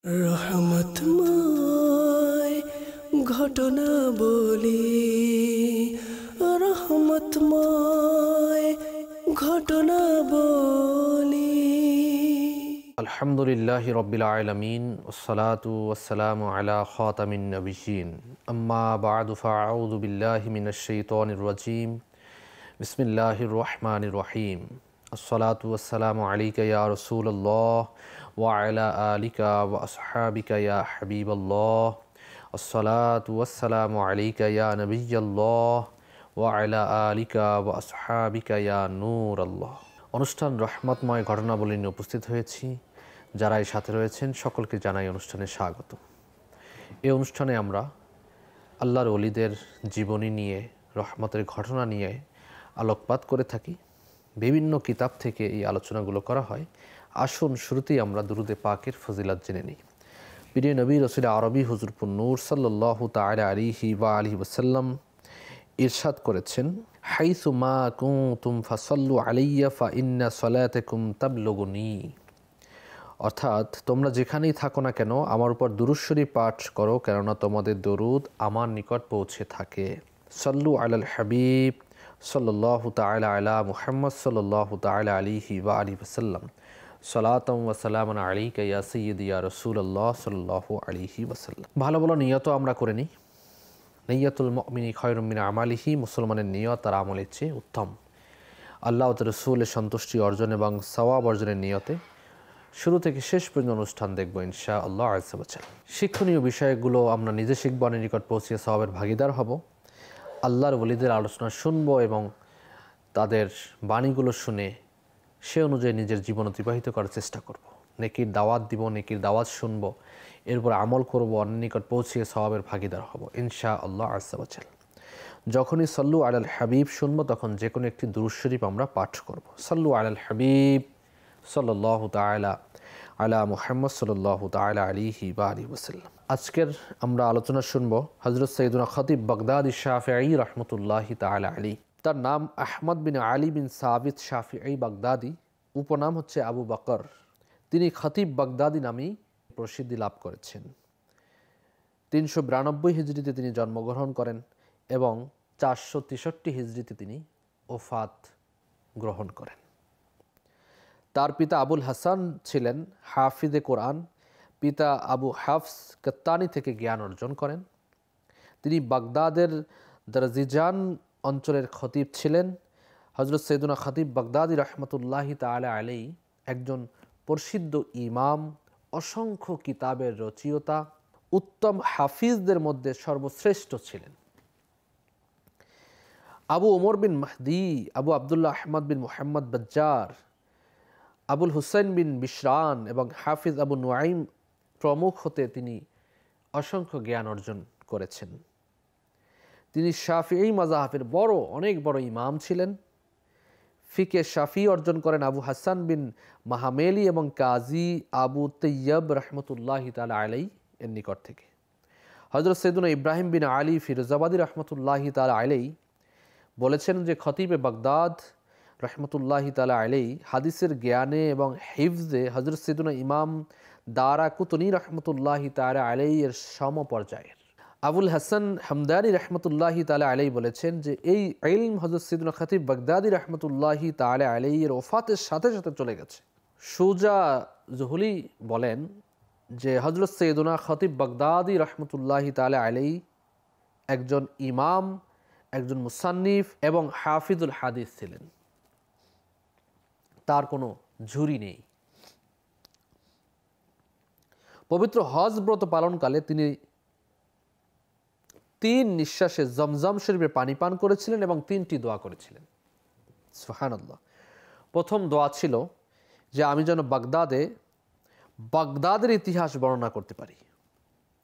রহমতময় ঘটনা বলি, রহমতময় ঘটনা বলি। আলহামদুলিল্লাহি রাব্বিল আলামিন ওয়াসসালাতু ওয়াসসালামু আলা খাতামিন নাবিয়্যিন আম্মা বা'দু ফাআউযু বিল্লাহি মিনাশ শাইতানির রাজীম বিসমিল্লাহির রহমানির রহিম আসসালাতু ওয়াসসালামু আলাইকা ইয়া রাসূলুল্লাহ ওয়া আলা আলিকা ওয়া আসহাবিকা ইয়া হাবিবাল্লাহ আসসালাতু ওয়াসসালামু আলাইকা ইয়া নাবিয়্যাল্লাহ ওয়া আলা আলিকা ওয়া আসহাবিকা ইয়া নূরাল্লাহ। অনুষ্ঠান রহমতময় ঘটনাবলী নিয়ে উপস্থিত হয়েছি। যারা এই সাথে রয়েছেন সকলকে জানাই অনুষ্ঠানে স্বাগত। এই অনুষ্ঠানে আমরা আল্লাহর ওলিদের জীবনী নিয়ে, রহমতের ঘটনা নিয়ে আলোকপাত করে থাকি। বিভিন্ন কিতাব থেকে এই আলোচনাগুলো করা হয়। আসুন শুরুতেই আমরা দুরুদে পাকের ফজিলত জেনে নিই। প্রিয় নবী রাসূল আরবি হুজুরপুর নূর সাল্লাল্লাহু তাআলা আলাইহি ওয়া আলিহি ওয়াসাল্লাম ইরশাদ করেছেন, হাইসু মা কুনতুম ফাসাল্লু আলাইয়া ফা ইন্না সালাতাকুম তাবলুগুনি। অর্থাৎ তোমরা যেখানেই থাকো না কেন আমার উপর দুরূদ শরীফ পাঠ করো, কেননা তোমাদের দরুদ আমার নিকট পৌঁছে থাকে। সাল্লু আলাল হাবিব সাল্লাল্লাহু তাআলা আলা মুহাম্মদ সাল্লাল্লাহু তাআলা আলাইহি ওয়া আলিহি ওয়াসাল্লাম সালাতাম ওয়া সালামান আলাইকা ইয়া সাইয়্যিদি ইয়া রাসূলুল্লাহ সাল্লাল্লাহু আলাইহি ওয়াসাল্লাম। ভালো ভালো নিয়ত আমরা করে নিই। নিয়তুল মুমিনি খায়রুম মিন আমালিহি, মুসলমানের নিয়ত তার আমলের চেয়ে উত্তম। আল্লাহ ও তার রাসূলের সন্তুষ্টি অর্জন এবং সওয়াব অর্জনের নিয়তে শুরু থেকে শেষ পর্যন্ত অনুষ্ঠান দেখব ইনশাআল্লাহ আযজা ওয়া জাল। শিক্ষণীয় বিষয়গুলো আমরা নিজে শিখব, নিকট পৌঁছে সওয়াবের ভাগিদার হব। আল্লাহর ওলিদের আলোচনা শুনব এবং তাদের বাণীগুলো শুনে সে অনুযায়ী নিজের জীবন অতিবাহিত করার চেষ্টা করব। নেকির দাওয়াত দিব, নেকির দাওয়াত শুনব, এরপর আমল করব, অন্য নিকট পৌঁছিয়ে সওয়াবের ভাগিদার হব ইনশাআল্লাহ আযজা ওয়া জাল। যখনই সল্লু আলাল হাবিব শুনব তখন যে কোনো একটি দুরূদ শরীফ আমরা পাঠ করব। সল্লু আলাল হাবিব সাল্লাল্লাহু তাআলা আলা মুহাম্মদ সাল্লাল্লাহু তাআলা আলাইহি ওয়া আলিহি ওয়াসাল্লাম। আজকের আমরা আলোচনা শুনব হযরত সাইয়্যিদুনা খতিব বাগদাদি শাফিঈ রাহমাতুল্লাহি তাআলা আলাইহি। তার নাম আহমদ বিন আলী বিন সাবিত শাফিঈ বাগদাদি, উপনাম হচ্ছে আবু বকর। তিনি খতিব বাগদাদি নামেই প্রসিদ্ধি লাভ করেছেন। 392 হিজরিতে তিনি জন্মগ্রহণ করেন এবং 463 হিজরিতে তিনি ওফাত গ্রহণ করেন। তার পিতা আবুল হাসান ছিলেন হাফিজে কোরআন। পিতা আবু হাফস কাত্তানি থেকে জ্ঞান অর্জন করেন। তিনি বাগদাদের দরজিজান অঞ্চলের খতিব ছিলেন। হযরত সাইয়্যিদুনা খতিব বাগদাদি রাহমাতুল্লাহি তাআলা আলাইহি একজন প্রসিদ্ধ ইমাম, অসংখ্য কিতাবের রচয়িতা, উত্তম হাফিজদের মধ্যে সর্বশ্রেষ্ঠ ছিলেন। আবু ওমর বিন মাহদি, আবু আবদুল্লাহ আহমদ বিন মুহাম্মদ বাজ্জার, আবুল হুসাইন বিন বিশরান এবং হাফিজ আবু নুআইম প্রমুখ হতে তিনি অসংখ্য জ্ঞান অর্জন করেছেন। তিনি শাফিঈ মাযহাবের অনেক বড় ইমাম ছিলেন। ফিকে শাফি অর্জন করেন আবু হাসান বিন মাহামেলি এবং কাজী আবু তৈয়ব রহমতুল্লাহি তাআলা আলাইহি এর নিকট থেকে। হযরত সাইয়্যিদুনা ইব্রাহিম বিন আলী ফিরোজাবাদী রহমতুল্লাহি তাআলা আলাইহি বলেছেন যে খতিবে বাগদাদ রহমতুল্লাহি তাআলা আলাইহি হাদিসের জ্ঞানে এবং হিফজে হযরত সাইয়্যিদুনা ইমাম দারাকুতনি রহমতুল্লাহি তাআলা আলাইহি এর সমপর্যায়ের। আবুল হাসান হামদানি রহমতুল্লাহি তাআলা আলাইহি বলেছেন যে এই ইলম হযরত সাইয়্যিদুনা খতিব বাগদাদি রহমতুল্লাহি তাআলা আলাইহি এর ওফাতের সাথে সাথে চলে গেছে। সুজা জুহলি বলেন যে হযরত সাইয়্যিদুনা খতিব বাগদাদি রহমতুল্লাহি তাআলা আলাইহি একজন ইমাম, একজন মুসান্নিফ এবং হাফিজুল হাদিস ছিলেন। তার কোনো ঝুরি নেই। পবিত্র হজ ব্রত পালনকালে তিনি 3 নিঃশ্বাসে জমজম শরীফের পানি পান করেছিলেন এবং 3টি দোয়া করেছিলেন। সুবহানাল্লাহ। প্রথম দোয়া ছিল যে আমি যেন বাগদাদের ইতিহাস বর্ণনা করতে পারি।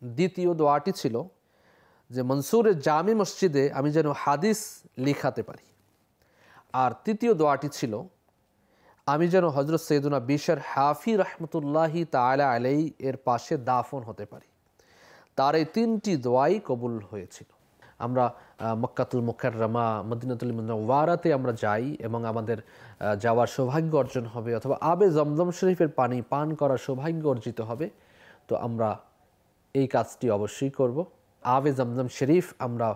দ্বিতীয় দোয়াটি ছিল যে মনসুরের জামি মসজিদে আমি যেন হাদিস লিখাতে পারি। আর তৃতীয় দোয়াটি ছিল আমি যেন হযরত সাইয়্যিদুনা বিশর হাফি রহমতুল্লাহি তাআলা আলাইহি এর পাশে দাফন হতে পারি। তার এই 3টি দোয়াই কবুল হয়েছিল। আমরা মক্কাতুল মুকাররমা, মদিনাতুল মুনাওয়ারাতে আমরা যাই এবং আমাদের যাওয়ার সৌভাগ্য অর্জন হবে, অথবা আবে জমজম শরীফের পানি পান করার সৌভাগ্য অর্জিত হবে, তো আমরা এই কাজটি অবশ্যই করব। আবে জমজম শরীফ আমরা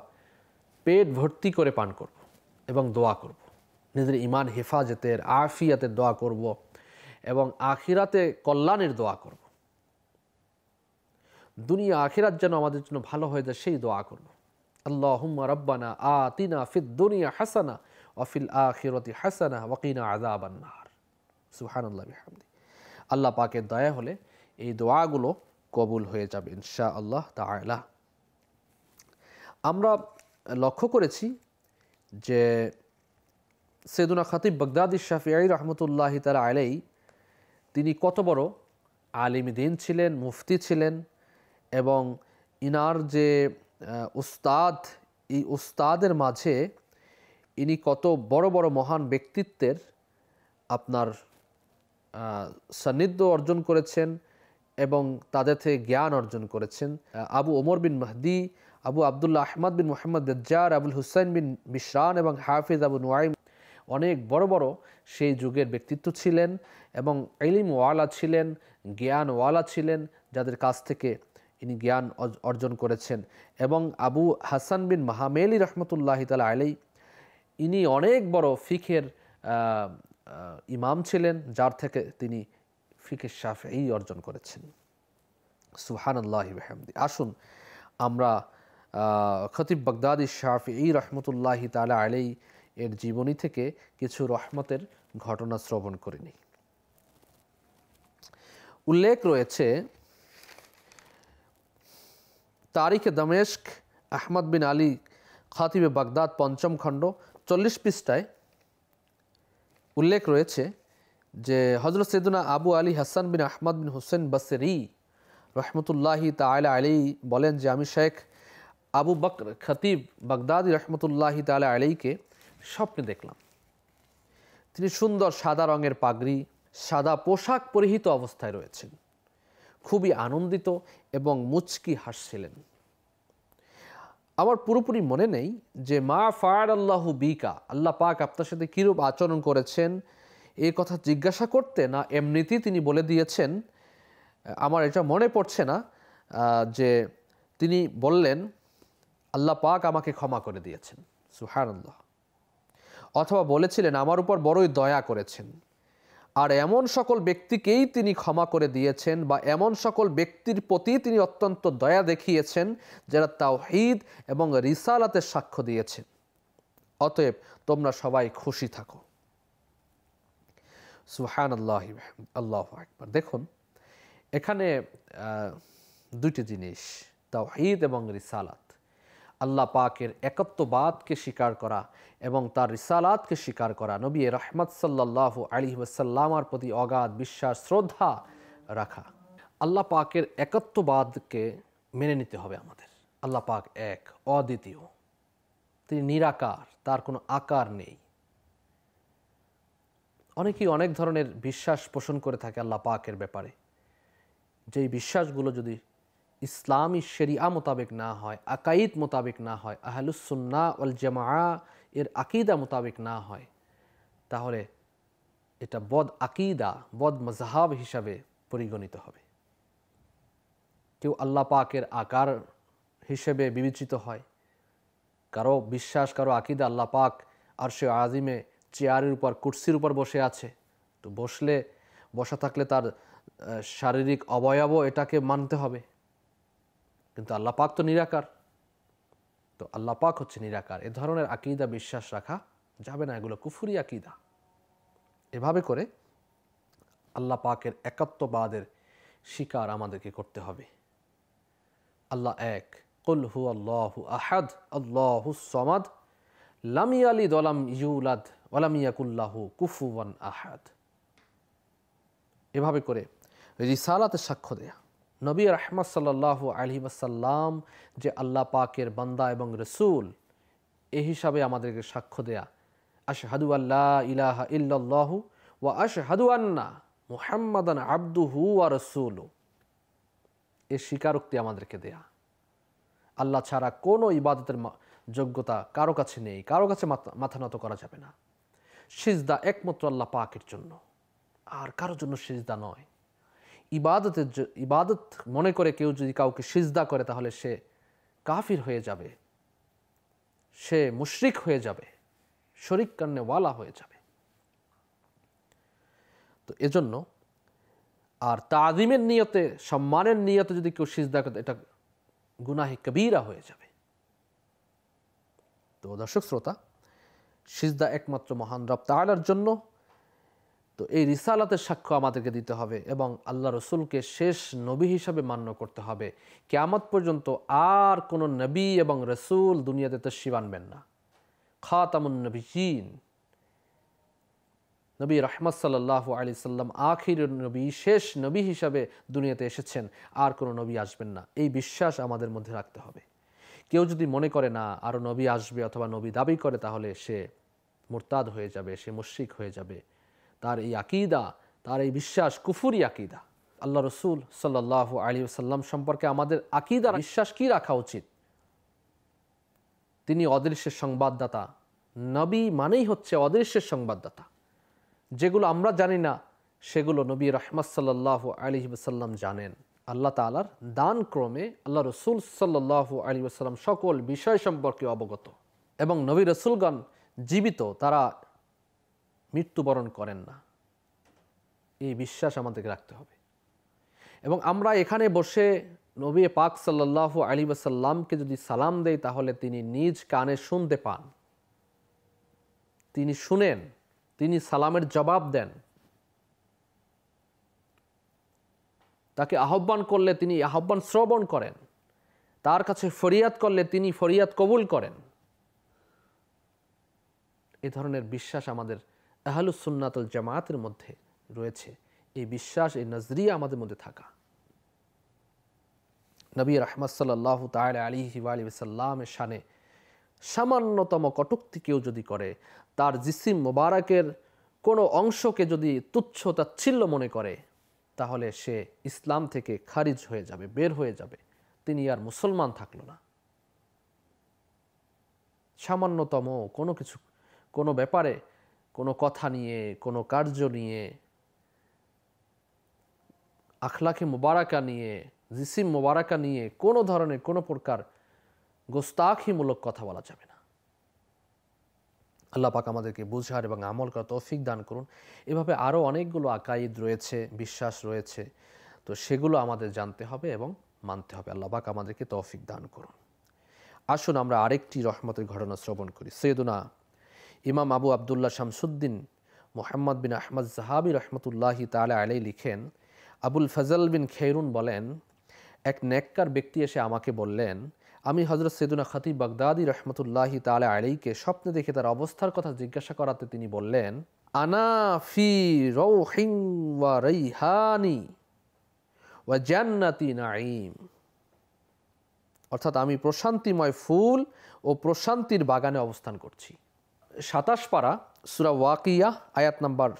পেট ভর্তি করে পান করব এবং দোয়া করব, নিজের ইমান হেফাজতের, আফিয়াতের দোয়া করব এবং আখিরাতে কল্যাণের দোয়া করব। দুনিয়া আখিরাত যেন আমাদের জন্য ভালো হয়ে যায় সেই দোয়া করব। আল্লাহুম্মা রাব্বানা আতিনা ফিদ দুনিয়া হাসানা ওয়া ফিল আখিরাতি হাসানা ওয়া কিনা আযাবান নার। সুবহানাল্লাহি ওয়া বিহামদি। আল্লাহ পাকের দয়া হলে এই দোয়াগুলো কবুল হয়ে যাবে ইনশাআল্লাহ তাআলা। আমরা লক্ষ্য করেছি যে সৈয়দুনা খতিব বাগদাদি শাফিঈ রহমতুল্লাহি তাআলা আলাইহি তিনি কত বড় আলিম দ্বীন ছিলেন, মুফতি ছিলেন এবং ইনার যে উস্তাদ, এই উস্তাদের মাঝে ইনি কত বড় বড় মহান ব্যক্তিত্বের আপনার সান্নিধ্য অর্জন করেছেন এবং তাদের থেকে জ্ঞান অর্জন করেছেন। আবু ওমর বিন মাহদি, আবু আবদুল্লাহ আহমদ বিন মোহাম্মদ দজ্জার, আবুল হুসাইন বিন বিশরান এবং হাফিজ আবু নুআইম অনেক বড় বড় সেই যুগের ব্যক্তিত্ব ছিলেন এবং ইলমওয়ালা ছিলেন, জ্ঞানওয়ালা ছিলেন, যাদের কাছ থেকে ইনি জ্ঞান অর্জন করেছেন। এবং আবু হাসান বিন মাহমেলি রহমতুল্লাহি তাআলা আলাইহি ইনি অনেক বড় ফিকের ইমাম ছিলেন, যার থেকে তিনি ফিকে শাফিঈ অর্জন করেছেন। সুবহানাল্লাহি ওয়া বিহামদি। আসুন আমরা খতিব বাগদাদি শাফিঈ রহমতুল্লাহি তাআলা আলাইহি এর জীবনী থেকে কিছু রহমতের ঘটনা শ্রবণ করে নিই। উল্লেখ রয়েছে তারিখে দমেস্ক আহমদ বিন আলী খাতিবে বাগদাদ ৫ম খণ্ড ৪০ পৃষ্ঠায় উল্লেখ রয়েছে যে হযরত সৈয়দুনা আবু আলী হাসান বিন আহমদ বিন হুসেন বসরি রহমতুল্লাহি তাআলা আলাইহি বলেন যে আমি শেখ আবু বকর খতিব বাগদাদি রহমতুল্লাহি তাআলা আলাইহিকে স্বপ্নে দেখলাম। তিনি সুন্দর সাদা রঙের পাগড়ি, সাদা পোশাক পরিহিত অবস্থায় রয়েছেন, খুবই আনন্দিত এবং মুচকি হাসছিলেন। আমার পুরোপুরি মনে নেই যে মা ফাআলাল্লাহু বিকা, আল্লাহ পাক আপনার সাথে কীরূপ আচরণ করেছেন এই কথা জিজ্ঞাসা করতে না এমনিতেই তিনি বলে দিয়েছেন, আমার এটা মনে পড়ছে না, যে তিনি বললেন আল্লাহ পাক আমাকে ক্ষমা করে দিয়েছেন, সুবহানাল্লাহ, অথবা বলেছিলেন আমার উপর বড়ই দয়া করেছেন আর এমন সকল ব্যক্তিকেই তিনি ক্ষমা করে দিয়েছেন বা এমন সকল ব্যক্তির প্রতি তিনি অত্যন্ত দয়া দেখিয়েছেন যারা তাওহীদ এবং রিসালাতের সাক্ষ্য দিয়েছেন, অতএব তোমরা সবাই খুশি থাকো। সুবহানাল্লাহি আল্লাহু আকবার। দেখুন এখানে দুইটি জিনিস, তাওহীদ এবং রিসালাত, আল্লাহ পাকের একত্ববাদকে স্বীকার করা এবং তার রিসালাতকে স্বীকার করা, নবী রহমত সাল্লাল্লাহু আলাইহি ওয়াসাল্লামের প্রতি অগাধ বিশ্বাস শ্রদ্ধা রাখা। আল্লাহ পাকের একত্ববাদকে মেনে নিতে হবে আমাদের। আল্লাহ পাক এক, অদ্বিতীয়, তিনি নিরাকার, তার কোনো আকার নেই। অনেকেই অনেক ধরনের বিশ্বাস পোষণ করে থাকে আল্লাহ পাকের ব্যাপারে, যেই বিশ্বাসগুলো যদি ইসলামী শরিয়া মোতাবেক না হয়, আকাইদ মোতাবেক না হয়, আহলুস সুন্নাহ ওয়াল জামাআ এর আকীদা মোতাবেক না হয়, তাহলে এটা বদ আকীদা, বদ মাযহাব হিসাবে পরিগণিত হবে। কেউ আল্লাহ পাকের আকার হিসেবে বিবেচিত হয়, কারো বিশ্বাস, কারো আকীদা আল্লাহ পাক আরশে আজিমে চেয়ারের উপর, কুরসির উপর বসে আছে, তো বসা থাকলে তার শারীরিক অবয়বও এটাকে মানতে হবে। কিন্তু আল্লাহ পাক তো নিরাকার, তো আল্লাহ পাক হচ্ছে নিরাকার, এ ধরনের আকীদা বিশ্বাস রাখা যাবে না, এগুলো কুফরি আকীদা। এভাবে করে আল্লাহ পাকের একাত্মবাদের স্বীকার আমাদেরকে করতে হবে। আল্লাহ এক, কুল হুয়াল্লাহু আহাদ আল্লাহুস সামাদ লাম ইয়ালিদ ওয়া লাম ইউলাদ ওয়া লাম ইয়াকুল লাহু কুফুয়ান আহাদ। এভাবে করে রিসালাতের সাক্ষ্য দেয়া, নবী রাহমাত সাল্লাল্লাহু আলাইহি ওয়াসাল্লাম যে আল্লাহ পাকের বান্দা এবং রসুল, এই হিসাবে আমাদেরকে সাক্ষ্য দেয়া, আশহাদু আল্লা ইলাহা ইল্লাল্লাহু ওয়া আশহাদু আন্না মুহাম্মাদান আবদুহু ওয়া রাসূলুহু, এই স্বীকারোক্তি আমাদেরকে দেয়া। আল্লাহ ছাড়া কোনো ইবাদতের যোগ্যতা কারো কাছে নেই, কারো কাছে মাথা নত করা যাবে না। সিজদা একমাত্র আল্লাহ পাকের জন্য, আর কারোর জন্য সিজদা নয়। ইবাদত মনে করে কেউ যদি কাউকে সিজদা করে তাহলে সে কাফির হয়ে যাবে, সে মুশরিক হয়ে যাবে, শরিক করনেওয়ালা হয়ে যাবে। তো এজন্য আর তাজিমের নিয়তে, সম্মানের নিয়তে যদি কেউ সিজদা করে এটা গুনাহে কবীরা হয়ে যাবে। তো দর্শক শ্রোতা, সিজদা একমাত্র মহান রব তাআলার জন্য। তো এই রিসালাতের সাক্ষ্য আমাদেরকে দিতে হবে এবং আল্লাহ রসুলকে শেষ নবী হিসাবে মান্য করতে হবে। কিয়ামত পর্যন্ত আর কোনো নবী এবং রসুল দুনিয়াতে তাশরীফ আনবেন না। খাতামুন নবিয়্যিন, নবী রাহমাত সাল্লাল্লাহু আলাইহি সাল্লাম আখির নবী, শেষ নবী হিসাবে দুনিয়াতে এসেছেন, আর কোনো নবী আসবেন না। এই বিশ্বাস আমাদের মধ্যে রাখতে হবে। কেউ যদি মনে করে না আরও নবী আসবে অথবা নবী দাবি করে, তাহলে সে মুরতাদ হয়ে যাবে, সে মুশরিক হয়ে যাবে। তার এই আকীদা, তার এই বিশ্বাস কুফরি আকীদা। আল্লাহ রসুল সাল্লাল্লাহু আলাইহি ওয়াসাল্লাম সম্পর্কে আমাদের আকীদা, বিশ্বাস কি রাখা উচিত? তিনি অদৃশ্যের সংবাদদাতা। নবী মানেই হচ্ছে অদৃশ্যের সংবাদদাতা। যেগুলো আমরা জানি না সেগুলো নবী রাহমাত সাল্লাল্লাহু আলাইহি ওয়াসাল্লাম জানেন। আল্লাহ তাআলার দান ক্রমে আল্লাহ রসুল সাল্লাল্লাহু আলাইহি ওয়াসাল্লাম সকল বিষয় সম্পর্কে অবগত। এবং নবী রসুলগণ জীবিত, তারা মৃত্যুবরণ করেন না। এই বিশ্বাস আমাদেরকে রাখতে হবে। এবং আমরা এখানে বসে নবী পাক সাল্লাল্লাহু আলাইহি ওয়াসাল্লামকে যদি সালাম দেই, তাহলে তিনি নিজ কানে শুনতে পান, তিনি শুনেন, তিনি সালামের জবাব দেন। তাকে আহ্বান করলে তিনি আহ্বান শ্রবণ করেন, তার কাছে ফরিয়াদ করলে তিনি ফরিয়াদ কবুল করেন। এ ধরনের বিশ্বাস আমাদের আহলুস সুন্নাত ওয়াল জামাতের মধ্যে রয়েছে। এই বিশ্বাস, এই নজরিয়া আমাদের মধ্যে থাকা। নবী রাহমাত সাল্লাল্লাহু তাআলা আলাইহি ওয়া সাল্লামের শানে সামান্যতম কটূক্তি কেউ যদি করে, তার জিসিম মোবারকের কোনো অংশকে যদি তুচ্ছ তাচ্ছিল্য মনে করে, তাহলে সে ইসলাম থেকে খারিজ হয়ে যাবে, বের হয়ে যাবে। তিনি আর মুসলমান থাকলো না। সামান্যতম কোনো কিছু, কোনো ব্যাপারে, কোনো কথা নিয়ে, কোনো কার্য নিয়ে, আখলাকে মুবারাকা নিয়ে, জিসিম মুবারাকা নিয়ে কোনো ধরনের কোনো প্রকার গোস্তাখিমূলক কথা বলা যাবে না। আল্লাহ পাক আমাদেরকে বুঝার এবং আমল করার তৌফিক দান করুন। এভাবে আরও অনেকগুলো আকাইদ রয়েছে, বিশ্বাস রয়েছে। তো সেগুলো আমাদের জানতে হবে এবং মানতে হবে। আল্লাহ পাক আমাদেরকে তৌফিক দান করুন। আসুন আমরা আরেকটি রহমতের ঘটনা শ্রবণ করি। সৈয়দুনা ইমাম আবু আবদুল্লাহ শামসুদ্দিন মুহাম্মদ বিন আহমদ জাহাবি রহমতুল্লাহি তাআলা আলাইহি লিখেন, আবুল ফজল বিন খেরুন বলেন, এক নেককার ব্যক্তি এসে আমাকে বললেন, আমি হযরত সৈয়দুনা খতিব বাগদাদি রহমতুল্লাহি তাআলা আলাইহিকে স্বপ্নে দেখে তার অবস্থার কথা জিজ্ঞাসা করাতে তিনি বললেন, আনা ফি রাউহিন ওয়া রাইহানি ওয়া জান্নাতি নাঈম। অর্থাৎ আমি প্রশান্তিময় ফুল ও প্রশান্তির বাগানে অবস্থান করছি। 27 পারা সূরা ওয়াকিয়া আয়াত নাম্বার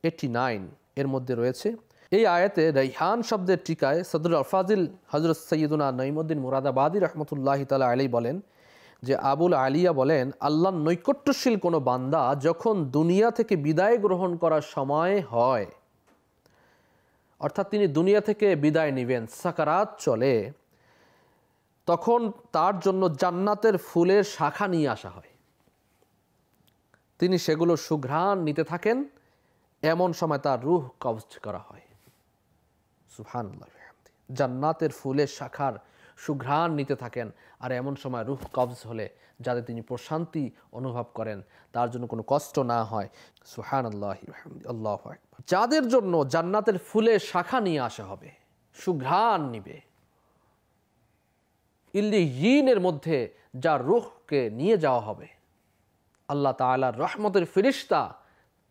89 এর মধ্যে রয়েছে। এই আয়াতে রাইহান শব্দের টিকায় সদরুল আলফাজিল হযরত সৈয়দুনা নঈমউদ্দিন মুরাদাবাদী রহমতুল্লাহি তাআলা আলাইহি বলেন যে, আবুল আলিয়া বলেন, আল্লাহর নৈকট্যশীল কোনো বান্দা যখন দুনিয়া থেকে বিদায় গ্রহণ করার সময় হয়, অর্থাৎ তিনি দুনিয়া থেকে বিদায় নেবেন, সাকারাত চলে, তখন তার জন্য জান্নাতের ফুলের শাখা নিয়ে আসা হয়। তিনি সেগুলো সুঘ্রাণ নিতে থাকেন, এমন সময় তার রূহ কবজ করা হয়। সুবহানাল্লাহ। জান্নাতের ফুলের শাখার সুঘ্রাণ নিতে থাকেন, আর এমন সময় রূহ কবজ হলে যাতে তিনি প্রশান্তি অনুভব করেন, তার জন্য কোনো কষ্ট না হয়। সুবহানাল্লাহ, আল্লাহু আকবার। যাদের জন্য জান্নাতের ফুলের শাখা নিয়ে আসা হবে, সুঘ্রাণ নিবে, ইল্লিয়িনের মধ্যে যার রূহকে নিয়ে যাওয়া হবে, আল্লাহ তাআলার রহমতের ফেরেশতা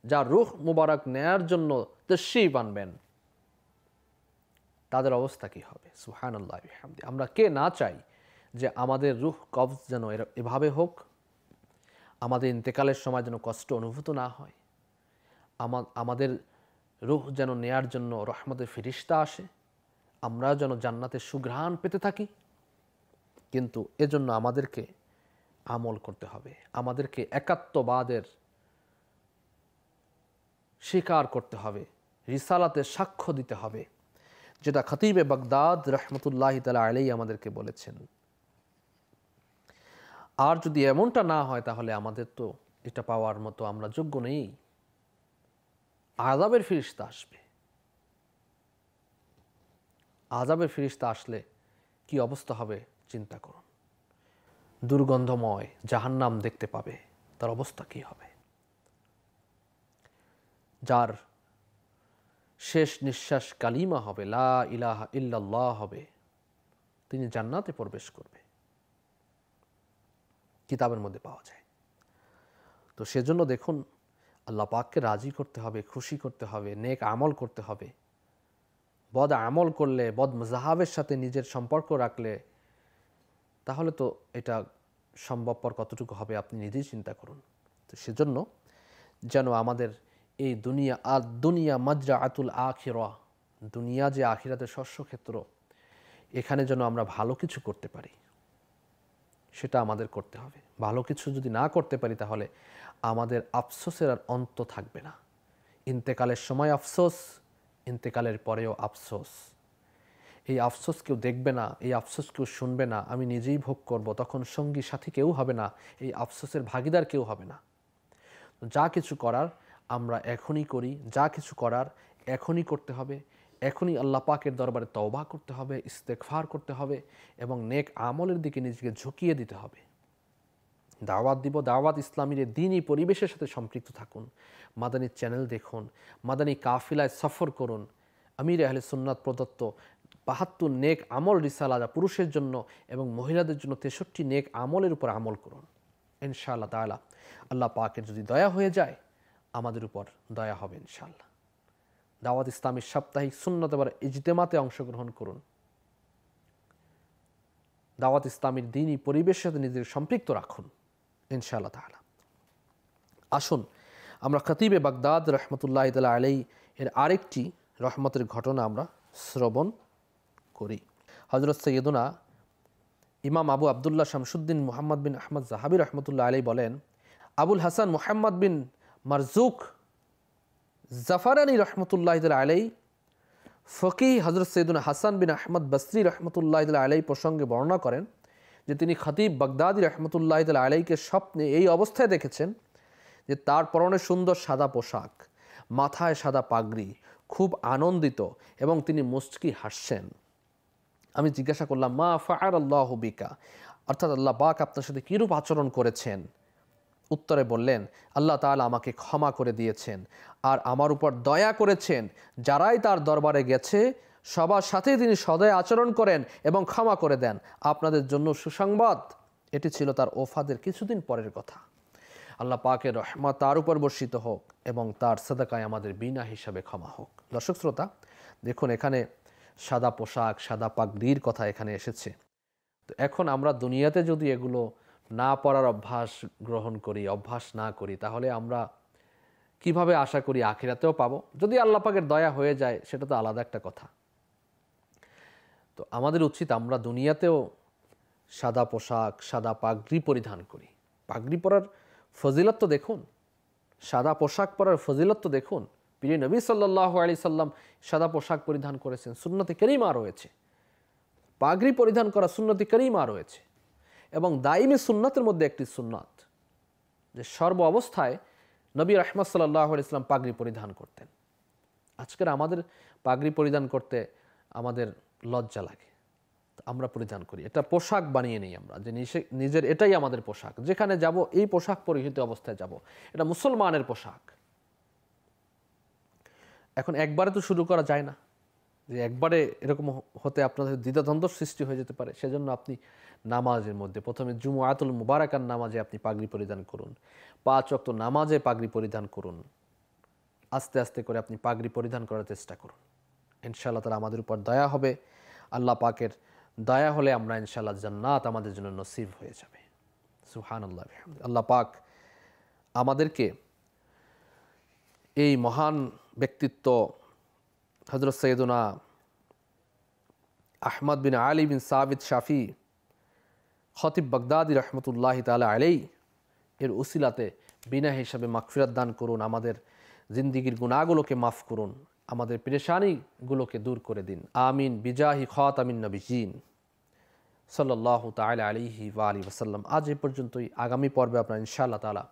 যার রূহ মুবারক নেয়ার জন্য তাশরীফ আনবেন, তাদের অবস্থা কি হবে? সুবহানাল্লাহ বিহামদি। আমরা কে না চাই যে আমাদের রূহ কবজ যেন এভাবে হোক, আমাদের ইন্তেকালের সময় যেন কষ্ট অনুভূত না হয়, আমাদের রূহ যেন নেয়ার জন্য রহমতের ফেরেশতা আসে, আমরা যেন জান্নাতের সুঘ্রাণ পেতে থাকি। কিন্তু এজন্য আমাদেরকে আমল করতে হবে, আমাদেরকে একাত্মবাদের স্বীকার করতে হবে, রিসালাতের সাক্ষ্য দিতে হবে, যেটা খতিবে বাগদাদ রহমতুল্লাহি তাআলা আলাইহি আমাদেরকে বলেছেন। আর যদি এমনটা না হয় তাহলে আমাদের তো এটা পাওয়ার মতো আমরা যোগ্য নেই। আযাবের ফেরেশতা আসবে। আযাবের ফেরেশতা আসলে কি অবস্থা হবে চিন্তা করুন। দুর্গন্ধময় জাহান্নাম দেখতে পাবে, তার অবস্থা কি হবে? যার শেষ নিঃশ্বাস কালিমা হবে, লা ইলাহা ইল্লাল্লাহ হবে, তিনি জান্নাতে প্রবেশ করবে, কিতাবের মধ্যে পাওয়া যায়। তো সেজন্য দেখুন, আল্লাহ পাককে রাজি করতে হবে, খুশি করতে হবে, নেক আমল করতে হবে। বদ আমল করলে, বদ মজাহাবের সাথে নিজের সম্পর্ক রাখলে তাহলে তো এটা সম্ভবপর কতটুকু হবে আপনি নিজেই চিন্তা করুন। তো সেজন্য যেন আমাদের এই দুনিয়া মাজরাআতুল আখিরা, দুনিয়া যে আখিরাতের শস্যক্ষেত্র, এখানে যেন আমরা ভালো কিছু করতে পারি, সেটা আমাদের করতে হবে। ভালো কিছু যদি না করতে পারি তাহলে আমাদের আফসোসের আর অন্ত থাকবে না। ইন্তেকালের সময় আফসোস, ইন্তেকালের পরেও আফসোস। এই আফসোস কেউ দেখবে না, এই আফসোস কেউ শুনবে না, আমি নিজেই ভোগ করব। তখন সঙ্গী সাথী কেউ হবে না, এই আফসোসের ভাগিদার কেউ হবে না। যা কিছু করার আমরা এখনই করি, যা কিছু করার এখনই করতে হবে। এখনই আল্লাহ পাকের দরবারে তওবা করতে হবে, ইস্তেগফার করতে হবে এবং নেক আমলের দিকে নিজেকে ঝুঁকিয়ে দিতে হবে। দাওয়াত দিব, দাওয়াত ইসলামীর দ্বীনি পরিবেশের সাথে সম্পৃক্ত থাকুন। মাদানী চ্যানেল দেখুন, মাদানী কাফিলায় সফর করুন। আমির আহলে সুন্নাত প্রদত্ত ৭২ নেক আমল রিসালা, পুরুষের জন্য এবং মহিলাদের জন্য ৬৩ নেক আমলের উপর আমল করুন। ইনশাআল্লাহ তাআলা আল্লাহ পাকের যদি দয়া হয়ে যায়, আমাদের উপর দয়া হবে ইনশাআল্লাহ। দাওয়াত ইসলামীর সাপ্তাহিক সুন্নত বার ইজতেমাতে অংশগ্রহণ করুন। দাওয়াত ইসলামীর দ্বীনি পরিবেশের সাথে নিজেকে সম্পৃক্ত রাখুন ইনশাআল্লাহ তাআলা। আসুন আমরা খতিবে বাগদাদ রহমতুল্লাহি তাআলা আলাইহি এর আরেকটি রহমতের ঘটনা আমরা শ্রবণ করি। হযরত সৈয়দনা ইমাম আবু আবদুল্লাহ শামসুদ্দিন মুহাম্মদ বিন আহমদ যাহাবী রহমতুল্লাহ আলাইহি বলেন, আবুল হাসান মুহাম্মদ বিন মারজুক জাফরানি রহমতুল্লাহ আলাইহি ফকিহ হযরত সৈয়দনা হাসান বিন আহমদ বসরি রহমতুল্লাহ আলাইহি প্রসঙ্গে বর্ণনা করেন যে তিনি খতিব বাগদাদি রহমতুল্লাহ আলাইহিকে স্বপ্নে এই অবস্থায় দেখেছেন যে তার পরনে সুন্দর সাদা পোশাক, মাথায় সাদা পাগড়ি, খুব আনন্দিত এবং তিনি মুচকি হাসছেন। আমি জিজ্ঞাসা করলাম, মা ফাআলাল্লাহু বিকা, অর্থাৎ আল্লাহ পাক আপনার সাথে কীরূপ আচরণ করেছেন? উত্তরে বললেন, আল্লাহ তাআলা আমাকে ক্ষমা করে দিয়েছেন আর আমার উপর দয়া করেছেন। যারাই তার দরবারে গেছে সবার সাথেই তিনি সদয় আচরণ করেন এবং ক্ষমা করে দেন। আপনাদের জন্য সুসংবাদ। এটি ছিল তার ওফাদের কিছুদিন পরের কথা। আল্লাহ পাকের রহমত তার উপর বর্ষিত হোক এবং তার সাদাকায় আমাদের বিনা হিসাবে ক্ষমা হোক। দর্শক শ্রোতা, দেখুন এখানে সাদা পোশাক, সাদা পাগড়ির কথা এখানে এসেছে। তো এখন আমরা দুনিয়াতে যদি এগুলো না পড়ার অভ্যাস গ্রহণ করি, অভ্যাস না করি, তাহলে আমরা কিভাবে আশা করি আখিরাতেও পাবো? যদি আল্লাহ পাকের দয়া হয়ে যায় সেটা তো আলাদা একটা কথা। তো আমাদের উচিত আমরা দুনিয়াতেও সাদা পোশাক, সাদা পাগড়ি পরিধান করি। পাগড়ি পরার ফজিলত তো দেখুন, সাদা পোশাক পরার ফজিলত তো দেখুন। প্রিয় নবী সাল্লাল্লাহু আলাইহি সাল্লাম সাদা পোশাক পরিধান করেছেন, সুন্নতে কারিমা রয়েছে। পাগড়ি পরিধান করা সুন্নতে কারিমা রয়েছে এবং দাইমি সুন্নাতের মধ্যে একটি সুন্নাত যে সর্ব অবস্থায় নবী রাহমাত সাল্লাল্লাহু আলাইহি সাল্লাম পাগড়ি পরিধান করতেন। আজকের আমাদের পাগড়ি পরিধান করতে আমাদের লজ্জা লাগে, আমরা পরিধান করি, এটা পোশাক বানিয়ে নেই আমরা, যে নিজের এটাই আমাদের পোশাক, যেখানে যাব এই পোশাক পরিহিত অবস্থায় যাব, এটা মুসলমানের পোশাক। এখন একবারে তো শুরু করা যায় না, যে একবারে এরকম হতে আপনাদের দ্বিধাদ্বন্দ্ব সৃষ্টি হয়ে যেতে পারে। সেজন্য আপনি নামাজের মধ্যে প্রথমে জুমআতুল মুবারাকার নামাজে আপনি পাগড়ি পরিধান করুন, 5 ওয়াক্ত নামাজে পাগড়ি পরিধান করুন, আস্তে আস্তে করে আপনি পাগড়ি পরিধান করার চেষ্টা করুন। ইনশাআল্লাহ তাআলা আমাদের উপর দয়া হবে। আল্লাহ পাকের দয়া হলে আমরা ইনশাআল্লাহ জান্নাত আমাদের জন্য নসিব হয়ে যাবে। সুবহানাল্লাহ বিহামদিহি। আল্লাহ পাক আমাদেরকে এই মহান ব্যক্তিত্ব হযরত সৈয়দনা আহমদ বিন আলী বিন সাবিত শাফি খতিব বাগদাদি রহমতুল্লাহ তাআলা আলাইহি এর উসিলাতে বিনা হিসাবে মাগফিরাত দান করুন, আমাদের জিন্দিগির গুনাহগুলোকে মাফ করুন আমাদের পেরেশানিগুলোকে দূর করে দিন। আমিন বিজাহি খাতামিন নবিয়্যিন সাল্লাল্লাহু তাআলা আলাইহি ওয়া আলিহি ওয়াসাল্লাম। আজ এই পর্যন্তই। আগামী পর্বে আপনারা ইনশাআল্লাহ তাআলা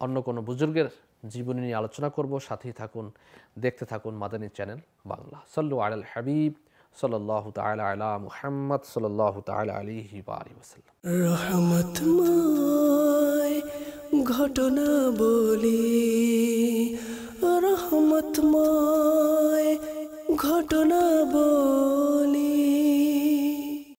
অন্য কোনো বুজুর্গের জীবনী নিয়ে আলোচনা করব। সাথেই থাকুন, দেখতে থাকুন মাদানী চ্যানেল বাংলা। সাল্লু আলাল হাবিব সাল্লাল্লাহু তাআলা আলা মুহাম্মদ সাল্লাল্লাহু তাআলা আলাইহি ওয়া আলিহি ওয়াসাল্লাম। রহমতময় ঘটনা বলি।